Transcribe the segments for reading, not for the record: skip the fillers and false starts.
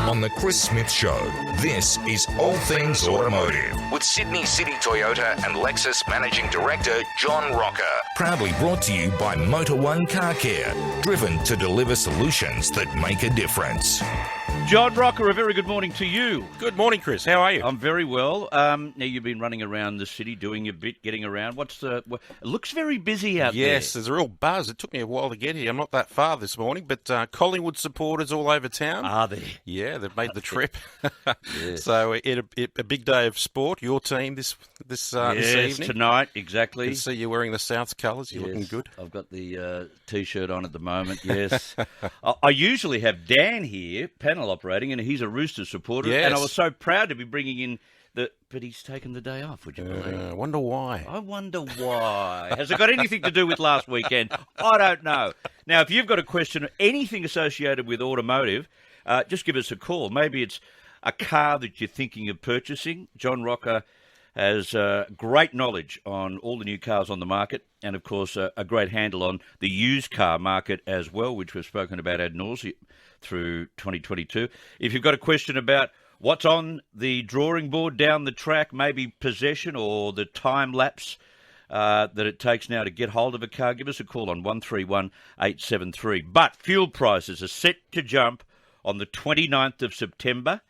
On the Chris Smith Show, this is All Things Automotive with Sydney City Toyota and Lexus Managing Director John Roca. Proudly brought to you by Motor One Car Care, driven to deliver solutions that make a difference. John Roca, a very good morning to you. Good morning, Chris. How are you? I'm very well. Now, you've been running around the city, doing a bit, getting around. It looks very busy out there. Yes, there's a real buzz. It took me a while to get here. I'm not that far this morning, but Collingwood supporters all over town. Are they? Yeah, they've made the trip. Yes. So a big day of sport. Your team this evening. Tonight, exactly. I can see you wearing the Souths colours. You're looking good. I've got the T-shirt on at the moment, yes. I usually have Dan here, panel operating, and he's a Roosters supporter. Yes. And I was so proud to be bringing in but he's taken the day off, would you believe? I wonder why. I wonder why. Has it got anything to do with last weekend? I don't know. Now, if you've got a question or anything associated with automotive, just give us a call. Maybe it's a car that you're thinking of purchasing. John Roca has great knowledge on all the new cars on the market and, of course, a great handle on the used car market as well, which we've spoken about ad nauseam through 2022. If you've got a question about what's on the drawing board down the track, maybe possession or the time lapse that it takes now to get hold of a car, give us a call on 131 873. But fuel prices are set to jump on the 29th of September.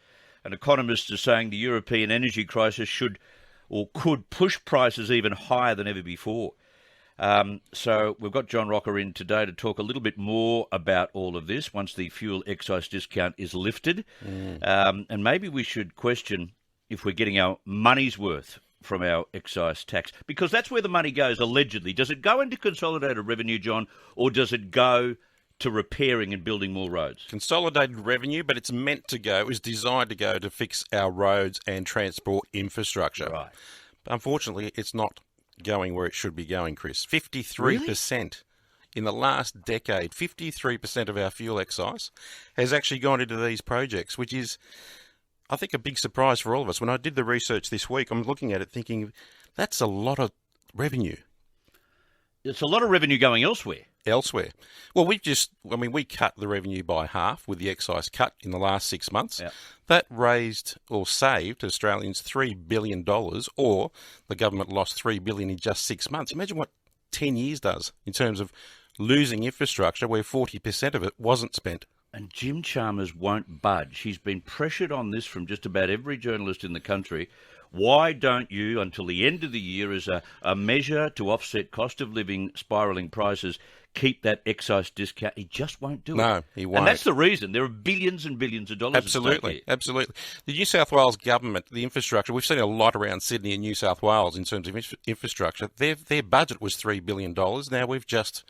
And economists are saying the European energy crisis should or could push prices even higher than ever before. So we've got John Roca in today to talk a little bit more about all of this once the fuel excise discount is lifted. And maybe we should question if we're getting our money's worth from our excise tax, because that's where the money goes, allegedly. Does it go into consolidated revenue, John, or does it go to repairing and building more roads? Consolidated revenue, but it's meant to go, is designed to go to fix our roads and transport infrastructure. Right. But unfortunately, it's not going where it should be going, Chris. 53% Really? in the last decade, 53% of our fuel excise has actually gone into these projects, which is, I think, a big surprise for all of us. When I did the research this week, I'm looking at it thinking, that's a lot of revenue. It's a lot of revenue going elsewhere. Well, we cut the revenue by half with the excise cut in the last 6 months. Yep. That raised or saved Australians $3 billion, or the government lost $3 billion in just 6 months. Imagine what 10 years does in terms of losing infrastructure where 40% of it wasn't spent. And Jim Chalmers won't budge. He's been pressured on this from just about every journalist in the country. Why don't you, until the end of the year, as a measure to offset cost of living, spiralling prices, keep that excise discount? He just won't do it. No, he won't. And that's the reason. There are billions and billions of dollars at stake here. Absolutely. The New South Wales government, the infrastructure, we've seen a lot around Sydney and New South Wales in terms of infrastructure. Their budget was $3 billion. Now we've just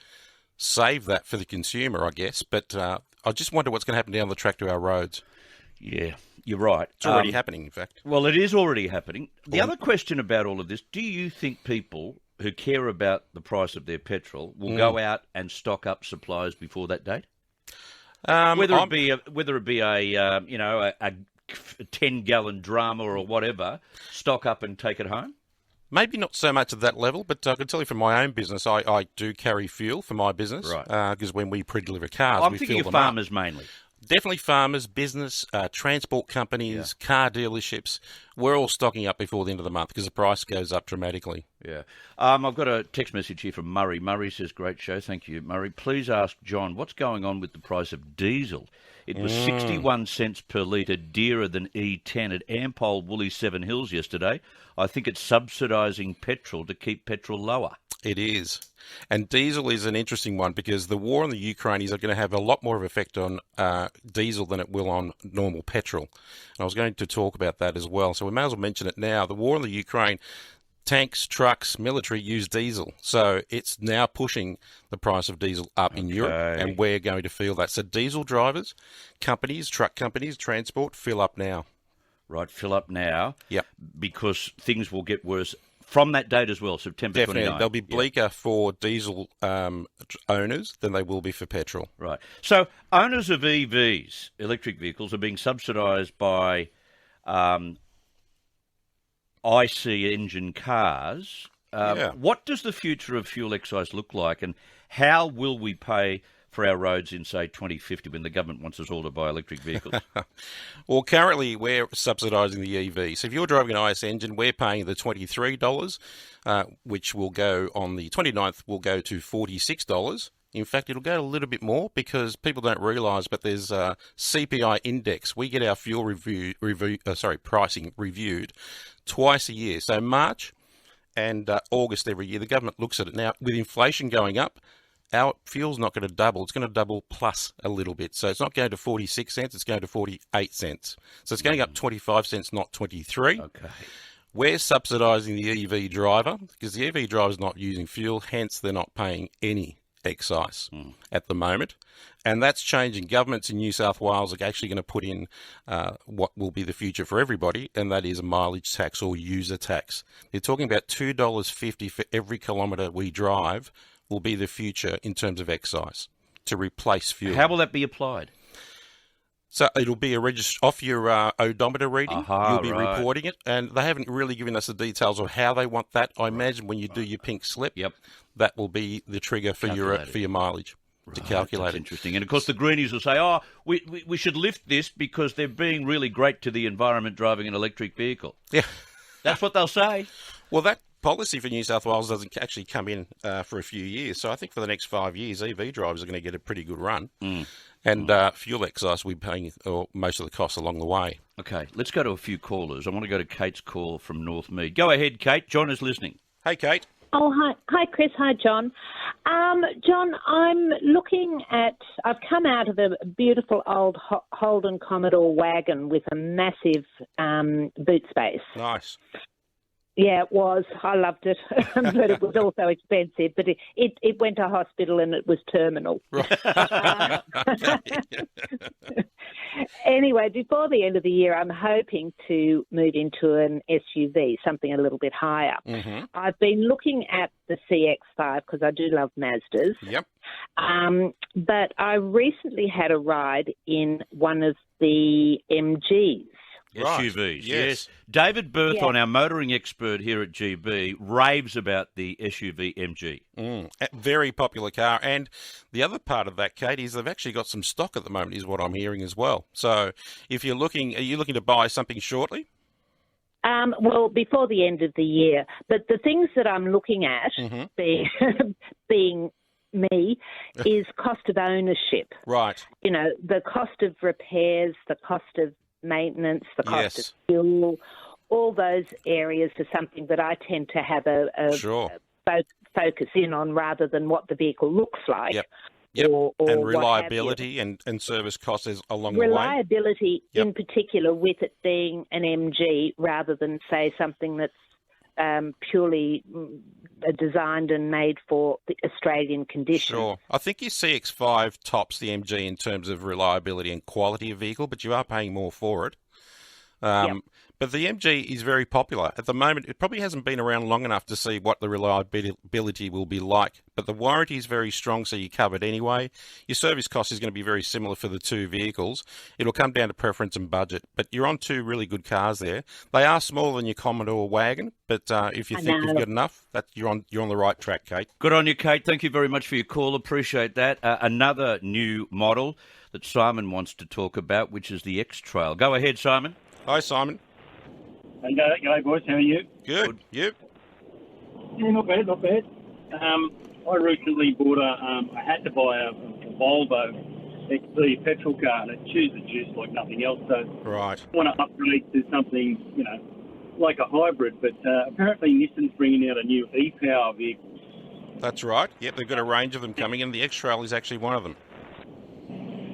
saved that for the consumer, I guess. But I just wonder what's going to happen down the track to our roads. Yeah, you're right. It's already happening, in fact. Well, it is already happening. The other question about all of this, do you think people who care about the price of their petrol will go out and stock up supplies before that date? Whether it be a 10-gallon drum or whatever, stock up and take it home? Maybe not so much at that level, but I can tell you from my own business, I do carry fuel for my business. Right. Because when we pre-deliver cars, I'm we thinking fill of them farmers up. mainly. Definitely farmers, business, transport companies, car dealerships. We're all stocking up before the end of the month because the price goes up dramatically. Yeah. I've got a text message here from Murray. Murray says, great show. Thank you, Murray. Please ask John, what's going on with the price of diesel? It was 61 cents per litre dearer than E10 at Ampol Woolly Seven Hills yesterday. I think it's subsidising petrol to keep petrol lower. It is. And diesel is an interesting one because the war on the Ukraine is going to have a lot more of effect on diesel than it will on normal petrol. And I was going to talk about that as well. So we may as well mention it now. The war on the Ukraine, tanks, trucks, military use diesel. So it's now pushing the price of diesel up in Europe, and we're going to feel that. So diesel drivers, companies, truck companies, transport, fill up now. Right, fill up now. Yep. Because things will get worse from that date as well, September 29th. Definitely. They'll be bleaker for diesel owners than they will be for petrol. Right. So owners of EVs, electric vehicles, are being subsidised by IC engine cars. What does the future of fuel excise look like, and how will we pay for our roads in, say, 2050 when the government wants us all to buy electric vehicles? Well, currently we're subsidising the EV. So if you're driving an IS engine, we're paying the $23, which will go on the 29th, will go to $46. In fact, it'll go a little bit more because people don't realise, but there's a CPI index. We get our fuel pricing reviewed twice a year. So March and August every year, the government looks at it. Now, with inflation going up, our fuel's not going to double. It's going to double plus a little bit. So it's not going to 46 cents, it's going to 48 cents. So it's going up 25 cents, not 23. Okay. We're subsidising the EV driver because the EV driver's not using fuel, hence they're not paying any excise at the moment. And that's changing. Governments in New South Wales are actually going to put in what will be the future for everybody, and that is a mileage tax or user tax. They're talking about $2.50 for every kilometre we drive will be the future in terms of excise to replace fuel. How will that be applied? So it'll be a off your odometer reading. You'll be right. reporting it, and they haven't really given us the details of how they want that. I imagine when you do your pink slip, that will be the trigger for your mileage to calculate That's it. interesting. And of course, the greenies will say, "Oh, we should lift this because they're being really great to the environment driving an electric vehicle." Yeah, that's what they'll say. Well, that policy for New South Wales doesn't actually come in for a few years. So I think for the next 5 years, EV drivers are going to get a pretty good run. And fuel excise, we're paying most of the costs along the way. Okay, let's go to a few callers. I want to go to Kate's call from North Mead. Go ahead, Kate. John is listening. Hey, Kate. Oh, hi. Hi, Chris. Hi, John. John, I've come out of a beautiful old Holden Commodore wagon with a massive boot space. Nice. Yeah, it was. I loved it, but it was also expensive. But it went to hospital and it was terminal. Right. Anyway, before the end of the year, I'm hoping to move into an SUV, something a little bit higher. Mm-hmm. I've been looking at the CX-5 because I do love Mazdas. Yep. But I recently had a ride in one of the MGs. Right. SUVs, yes. David Berthon, our motoring expert here at GB, raves about the SUV MG. A very popular car. And the other part of that, Kate, is they've actually got some stock at the moment, is what I'm hearing as well. So if you're looking, are you looking to buy something shortly? Well, before the end of the year. But the things that I'm looking at, being me, is cost of ownership. Right. You know, the cost of repairs, the cost of maintenance, the cost of fuel, all those areas are something that I tend to have a focus in on rather than what the vehicle looks like. Yep. Or and reliability and service costs is along the way. Reliability in particular with it being an MG rather than, say, something that's purely designed and made for the Australian conditions. Sure. I think your CX-5 tops the MG in terms of reliability and quality of vehicle, but you are paying more for it. But the MG is very popular. At the moment, it probably hasn't been around long enough to see what the reliability will be like. But the warranty is very strong, so you're covered anyway. Your service cost is going to be very similar for the two vehicles. It'll come down to preference and budget. But you're on two really good cars there. They are smaller than your Commodore wagon, but if you think you've got enough, you're on the right track, Kate. Good on you, Kate. Thank you very much for your call. Appreciate that. Another new model that Simon wants to talk about, which is the XTrail. Go ahead, Simon. Hi, Simon. Hey, g'day, boys. How are you? Good. You? Yeah, not bad, not bad. I recently bought I had to buy a Volvo XC petrol car, and it chews the juice like nothing else. So right. I want to upgrade to something, like a hybrid. But apparently Nissan's bringing out a new e-power vehicle. That's right. Yep, they've got a range of them coming in. The XTrail is actually one of them.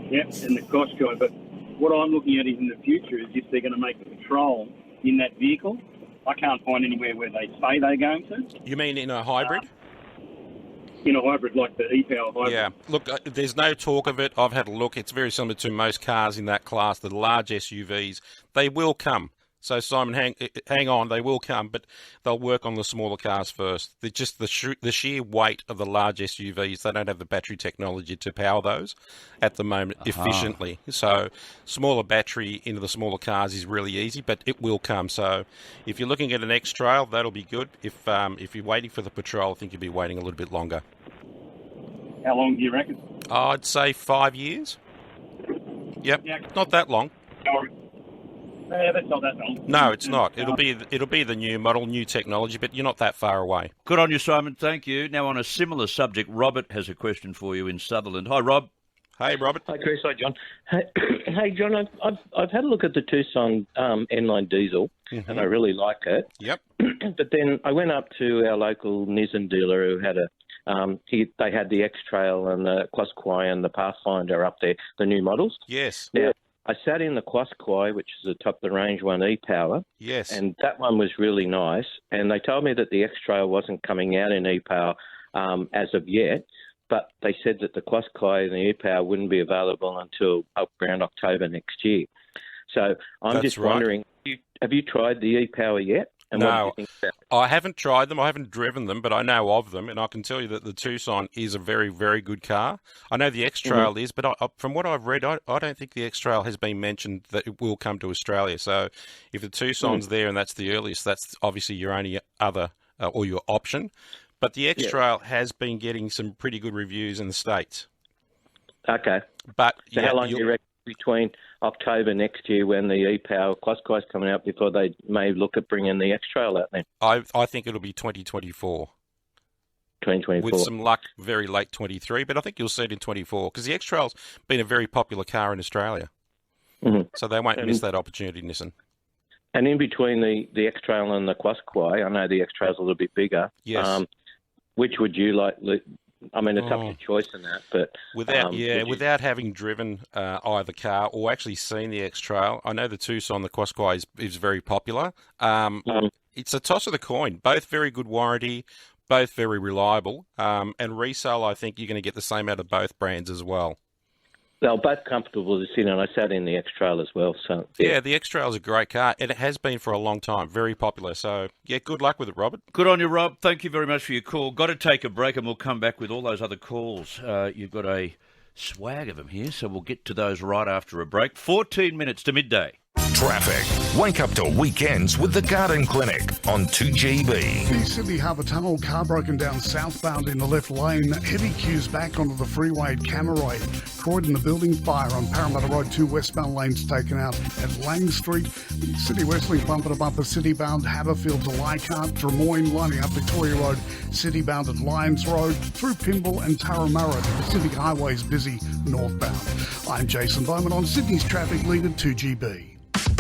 Yep, and the cost guy. But what I'm looking at is in the future is if they're going to make the petrol in that vehicle. I can't find anywhere where they say they're going to. You mean in a hybrid? In a hybrid, like the e-power hybrid. Yeah. Look, there's no talk of it. I've had a look. It's very similar to most cars in that class, the large SUVs. They will come. So, Simon, hang on. They will come, but they'll work on the smaller cars first. They're just the sheer weight of the large SUVs, they don't have the battery technology to power those at the moment efficiently. So, smaller battery into the smaller cars is really easy, but it will come. So, if you're looking at an XTrail, that'll be good. If you're waiting for the Patrol, I think you'll be waiting a little bit longer. How long do you reckon? I'd say 5 years. Yep, Yeah. not that long. Yeah, that's not that long. No, it's not. It'll be the new model, new technology, but you're not that far away. Good on you, Simon. Thank you. Now, on a similar subject, Robert has a question for you in Sutherland. Hi, Rob. Hey, Robert. Hi, Chris. Hi, John. Hey, John. I've had a look at the Tucson N-Line diesel, and I really like it. Yep. But then I went up to our local Nissan dealer who had they had the XTrail and the Qashqai and the Pathfinder up there, the new models. Yes. Now, I sat in the Qashqai, which is the top-of-the-range one, e-Power. Yes. And that one was really nice. And they told me that the XTrail wasn't coming out in e-Power as of yet, but they said that the Qashqai and the e-Power wouldn't be available until around October next year. So I'm just wondering, have you tried the e-Power yet? And what do you think about it? I haven't tried them. I haven't driven them, but I know of them, and I can tell you that the Tucson is a very, very good car. I know the XTrail is, but from what I've read, I don't think the XTrail has been mentioned that it will come to Australia. So if the Tucson's there and that's the earliest, that's obviously your only other or your option. But the XTrail has been getting some pretty good reviews in the States. Okay. But so how long do you reckon between October next year when the e-Power Qashqai is coming out before they may look at bringing the XTrail out then? I think it'll be 2024. 2024. With some luck, very late 23, but I think you'll see it in 24 because the XTrail's been a very popular car in Australia. So they won't miss that opportunity, Nissan. And in between the XTrail and the Qashqai, I know the XTrail's a little bit bigger. Yes. Which would you like? I mean, it's up to your choice in that, but without having driven either car or actually seen the XTrail, I know the Tucson, the Qashqai is very popular. It's a toss of the coin. Both very good warranty, both very reliable, and resale. I think you're going to get the same out of both brands as well. They're both comfortable to sit in. I sat in the XTrail as well. So yeah, the XTrail is a great car, and it has been for a long time. Very popular. So yeah, good luck with it, Robert. Good on you, Rob. Thank you very much for your call. Got to take a break, and we'll come back with all those other calls. You've got a swag of them here, so we'll get to those right after a break. 14 minutes to midday. Traffic. Wake up to weekends with the Garden Clinic on 2GB. The Sydney Harbour Tunnel, car broken down southbound in the left lane. Heavy queues back onto the freeway at Camaray. Croydon, the building fire on Parramatta Road, 2 westbound lanes taken out at Lang Street. The City Westlink bumper to bumper, city-bound Haberfield to Leichhardt. Drummoyne lining up Victoria Road, city-bound at Lyons Road. Through Pymble and Turramurra. The Pacific Highway is busy northbound. I'm Jason Bowman on Sydney's traffic lead at 2GB.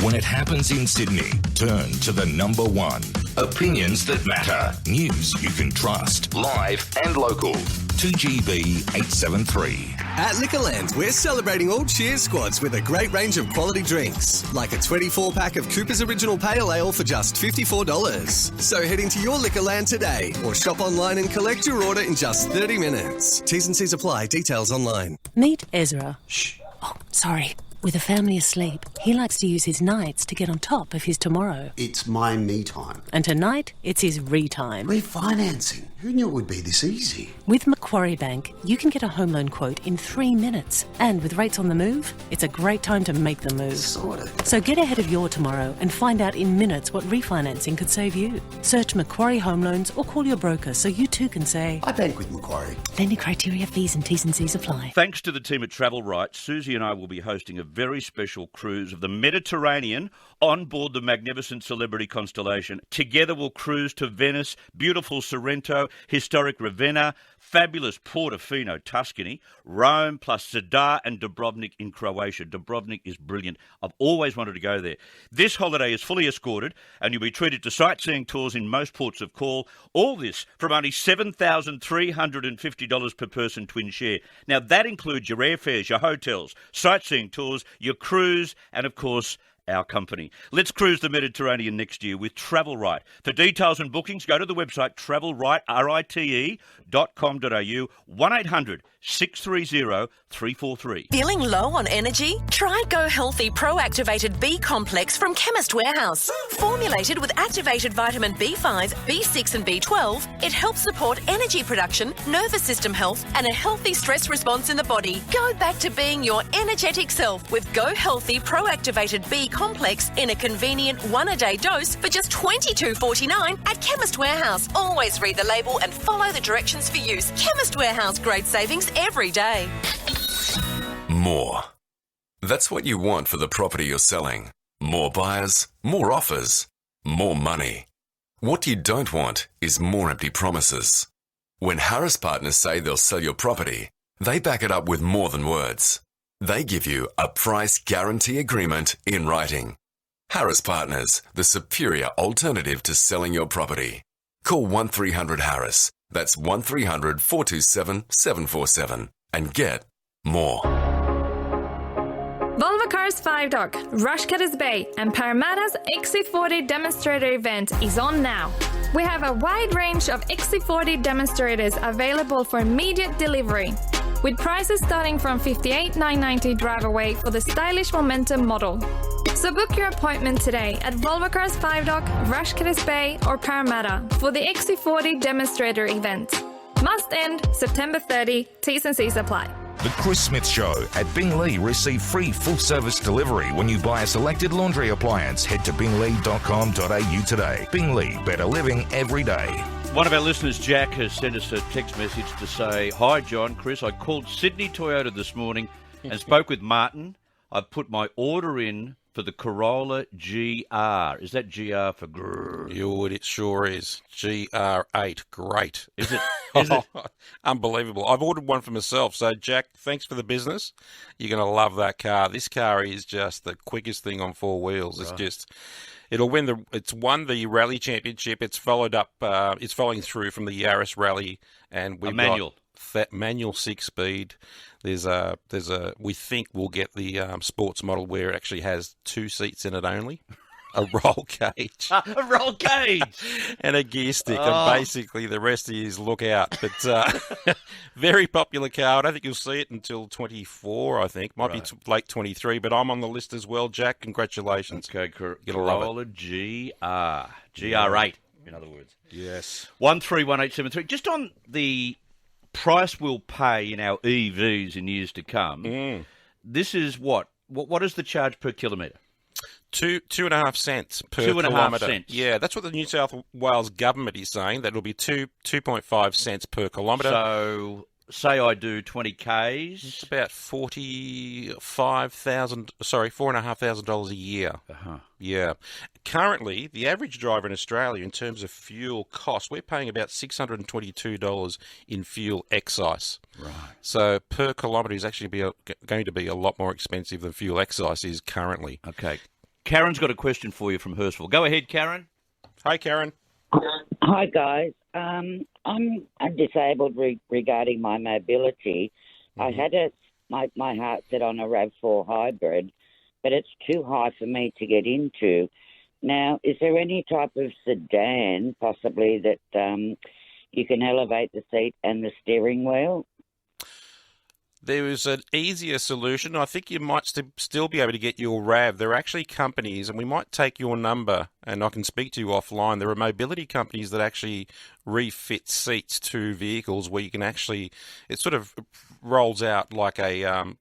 When it happens in Sydney, turn to the number one. Opinions that matter. News you can trust. Live and local. 2GB 873. At Liquorland, we're celebrating all cheer squads with a great range of quality drinks, like a 24-pack of Cooper's Original Pale Ale for just $54. So head into your Liquorland today, or shop online and collect your order in just 30 minutes. T's and C's apply. Details online. Meet Ezra. Shh. Oh, sorry. With a family asleep, he likes to use his nights to get on top of his tomorrow. It's my me time. And tonight, it's his re-time. Refinancing. Who knew it would be this easy? With Macquarie Bank, you can get a home loan quote in 3 minutes. And with rates on the move, it's a great time to make the move. Sorted. So get ahead of your tomorrow and find out in minutes what refinancing could save you. Search Macquarie Home Loans or call your broker so you too can say, I bank with Macquarie. Lending criteria, fees and T's and C's apply. Thanks to the team at Travel Right, Susie and I will be hosting a very special cruise of the Mediterranean on board the magnificent Celebrity Constellation. Together we'll cruise to Venice, beautiful Sorrento, historic Ravenna, fabulous Portofino, Tuscany, Rome, plus Zadar and Dubrovnik in Croatia. Dubrovnik is brilliant. I've always wanted to go there. This holiday is fully escorted and you'll be treated to sightseeing tours in most ports of call. All this from only $7,350 per person twin share. Now that includes your airfares, your hotels, sightseeing tours, your cruise, and of course, our company. Let's cruise the Mediterranean next year with Travel Right. For details and bookings, go to the website travelright.com.au, 1-800-630-343. Feeling low on energy? Try Go Healthy Pro Activated B Complex from Chemist Warehouse. Formulated with activated vitamin B5, B6 and B12, it helps support energy production, nervous system health and a healthy stress response in the body. Go back to being your energetic self with Go Healthy Pro Activated B Complex in a convenient one-a-day dose for just $22.49 at Chemist Warehouse. Always read the label and follow the directions for use. Chemist Warehouse, great savings every day. More. That's what you want for the property you're selling. More buyers, more offers, more money. What you don't want is more empty promises. When Harris Partners say they'll sell your property, they back it up with more than words. They give you a price guarantee agreement in writing. Harris Partners, the superior alternative to selling your property. Call 1300-HARRIS. That's 1300-427-747 and get more. Volvo Cars 5 Dock, Rushcutters Bay and Parramatta's XC40 demonstrator event is on now. We have a wide range of XC40 demonstrators available for immediate delivery, with prices starting from $58,990 drive away for the stylish Momentum model. So book your appointment today at Volvo Cars 5 Dock, Rushcutters Bay or Parramatta for the XC40 demonstrator event. Must end September 30, T's and C's apply. The Chris Smith Show at Binglee. Receive free full-service delivery when you buy a selected laundry appliance. Head to binglee.com.au today. Binglee, better living every day. One of our listeners, Jack, has sent us a text message to say, "Hi, John, Chris. I called Sydney Toyota this morning and spoke with Martin. I've put my order in for the Corolla GR. Is that GR for grrr? It sure is. GR8. Great. Is it? Is it? Unbelievable. I've ordered one for myself. So, Jack, thanks for the business. You're going to love that car. This car is just the quickest thing on four wheels. It's just... It's won the rally championship. It's followed up. It's following through from the Yaris rally, and we've got that manual 6-speed. We think we'll get the sports model where it actually has 2 seats in it only, a roll cage, a roll cage, and a gear stick, and basically the rest is look out. But very popular car. I don't think you'll see it until 24. I think might be late 23. But I'm on the list as well. Jack, congratulations. Okay, Corolla GR8. In other words, yes. 131873. Just on the price we'll pay in our EVs in years to come. This is what is the charge per kilometre? 2.5 cents per 2.5 kilometre. cents. Yeah, that's what the New South Wales government is saying. That it'll be 2.5 cents per kilometre. So, say I do 20 Ks. It's about $4,500 a year. Yeah. Currently, the average driver in Australia, in terms of fuel cost, we're paying about $622 in fuel excise. Right. So per kilometre is actually going to be a lot more expensive than fuel excise is currently. Okay. Karen's got a question for you from Hurstville. Go ahead, Karen. Hi, Karen. Hi, guys. I'm disabled regarding my mobility. I had my heart set on a RAV4 hybrid, but it's too high for me to get into. Now, is there any type of sedan, possibly, that you can elevate the seat and the steering wheel? There is an easier solution. I think you might still be able to get your RAV. There are actually companies, and we might take your number, and I can speak to you offline. There are mobility companies that actually refit seats to vehicles where you can actually... It sort of rolls out like a...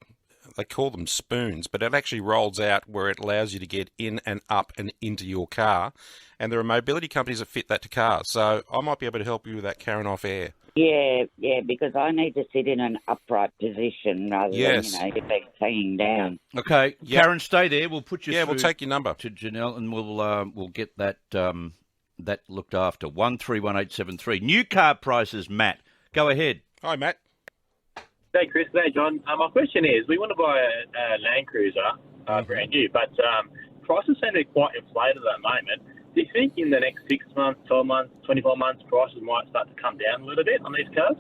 they call them spoons, but it actually rolls out where it allows you to get in and up and into your car. And there are mobility companies that fit that to cars. So I might be able to help you with that, Karen, off air. Yeah, because I need to sit in an upright position rather than, hanging down. Okay, Karen, stay there. We'll put you through. We'll take your number to Janelle, and we'll get that that looked after. 131873. New car prices, Matt. Go ahead. Hi, Matt. Hey, Chris. Hey, John. My question is, we want to buy a Land Cruiser, brand new, but prices seem to be quite inflated at the moment. Do you think in the next 6 months, 12 months, 24 months, prices might start to come down a little bit on these cars?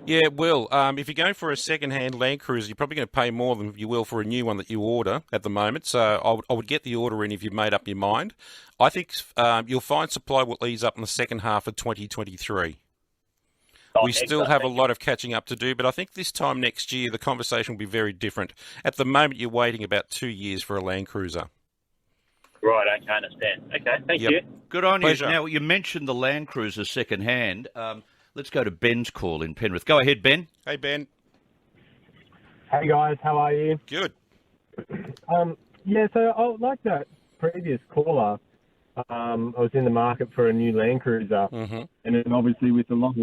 Yeah, it will. If you're going for a second-hand Land Cruiser, you're probably going to pay more than you will for a new one that you order at the moment. So I would get the order in if you've made up your mind. I think you'll find supply will ease up in the second half of 2023. We still have a lot of catching up to do, but I think this time next year the conversation will be very different. At the moment, you're waiting about 2 years for a Land Cruiser. Right, okay, I understand. Okay, thank you. Good on Pleasure. you. Now, you mentioned the Land Cruiser second hand. Let's go to Ben's call in Penrith. Go ahead, Ben. Hey, Ben. Hey, guys, how are you? Good. So I would like to previous caller, I was in the market for a new Land Cruiser, and then obviously with the long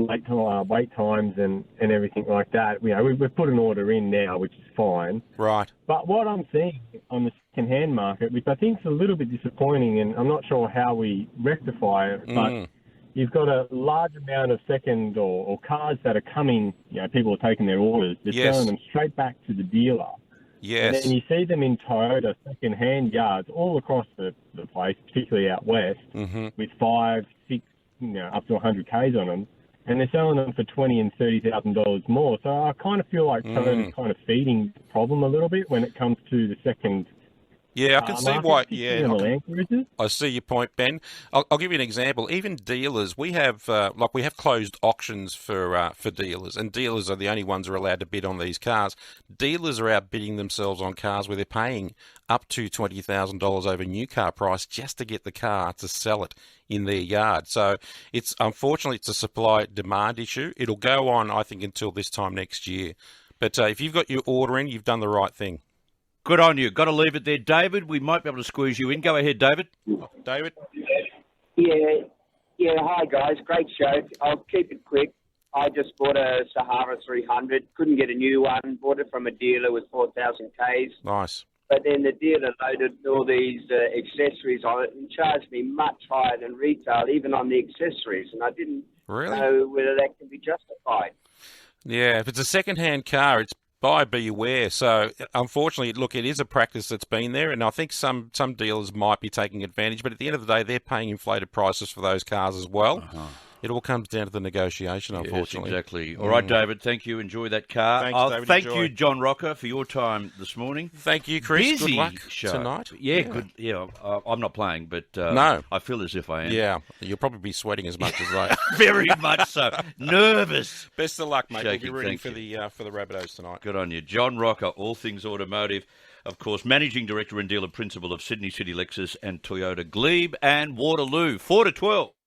wait times and everything like that, we've put an order in now, which is fine. Right. But what I'm seeing on the second-hand market, which I think is a little bit disappointing, and I'm not sure how we rectify it, but you've got a large amount of second or cars that are coming, people are taking their orders, they're selling them straight back to the dealer. Yes. And then you see them in Toyota second-hand yards all across the place, particularly out west, with 5, 6, up to 100 Ks on them, and they're selling them for $20,000 and $30,000 more. So I kind of feel like Toyota's kind of feeding the problem a little bit when it comes to the second. Yeah, I can see why. Yeah, I see your point, Ben. I'll give you an example. Even dealers, we have closed auctions for dealers, and dealers are the only ones who are allowed to bid on these cars. Dealers are outbidding themselves on cars where they're paying up to $20,000 over new car price just to get the car to sell it in their yard. So unfortunately it's a supply demand issue. It'll go on, I think, until this time next year. But if you've got your order in, you've done the right thing. Good on you. Got to leave it there. David, we might be able to squeeze you in. Go ahead, David. David? Yeah. Hi, guys. Great show. I'll keep it quick. I just bought a Sahara 300. Couldn't get a new one. Bought it from a dealer with 4,000 Ks. Nice. But then the dealer loaded all these accessories on it and charged me much higher than retail, even on the accessories. And I didn't know whether that can be justified. Yeah, if it's a second-hand car, it's buyer beware. So unfortunately, look, it is a practice that's been there, and I think some dealers might be taking advantage, but at the end of the day, they're paying inflated prices for those cars as well. It all comes down to the negotiation, unfortunately. Yes, exactly. All right, David, thank you. Enjoy that car. Thanks, David. Thank you, John Roca, for your time this morning. Thank you, Chris. Busy Good luck show tonight. Yeah, good. Yeah, I'm not playing, but no. I feel as if I am. Yeah, you'll probably be sweating as much as I. Very much so. Nervous. Best of luck, mate. Shaking, we'll be rooting for the Rabbitohs tonight. Good on you. John Roca, all things automotive. Of course, Managing Director and Dealer Principal of Sydney City Lexus and Toyota Glebe and Waterloo. 4 to 12.